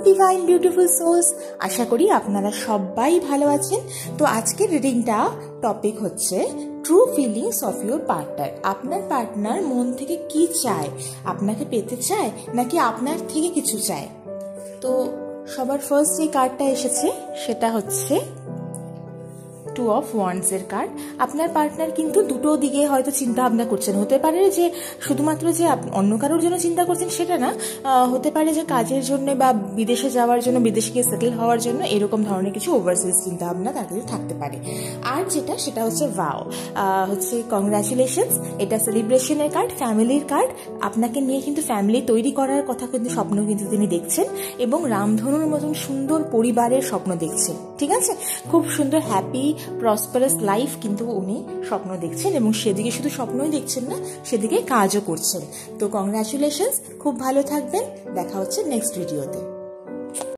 Divine beautiful sols, আশা করি আপনারা সবাই ভালো আছেন। তো আজকের রিডিংটা টপিক হচ্ছে true feelings of your partner. আপনার পার্টনার মন থেকে কি চায়, আপনাকে পেতে চায় নাকি আপনার থেকে কিছু চায়। তো সবার ফার্স্ট যে কার্ডটা এসেছে সেটা হচ্ছে টু অফ ওয়ান্ডস এর কার্ড। আপনার পার্টনার কিন্তু দুটো দিকে হয়তো চিন্তা ভাবনা করছেন। হতে পারে যে শুধুমাত্র যে অন্য কারোর জন্য চিন্তা করছেন সেটা না, হতে পারে যে কাজের জন্য বা বিদেশে যাওয়ার জন্য, বিদেশে গিয়ে সেটেল হওয়ার জন্য এরকম ধরনের কিছু ওভারসিজ চিন্তা ভাবনা তার কাছে থাকতে পারে। আর সেটা হচ্ছে ভাও, হচ্ছে কংগ্রাচুলেশনস। এটা সেলিব্রেশনের কার্ড, ফ্যামিলির কার্ড। আপনাকে নিয়ে কিন্তু ফ্যামিলি তৈরি করার কথা কিন্তু স্বপ্ন কিন্তু তিনি দেখছেন এবং রামধনুর মতন সুন্দর পরিবারের স্বপ্ন দেখছেন। ঠিক আছে, খুব সুন্দর হ্যাপি প্রসপারাস লাইফ কিন্তু উনি স্বপ্ন দেখছেন এবং সেদিকে শুধু স্বপ্নই দেখছেন না, সেদিকে কাজও করছেন। তো কংগ্রাচুলেশনস, খুব ভালো থাকবেন। দেখা হচ্ছে নেক্সট ভিডিওতে।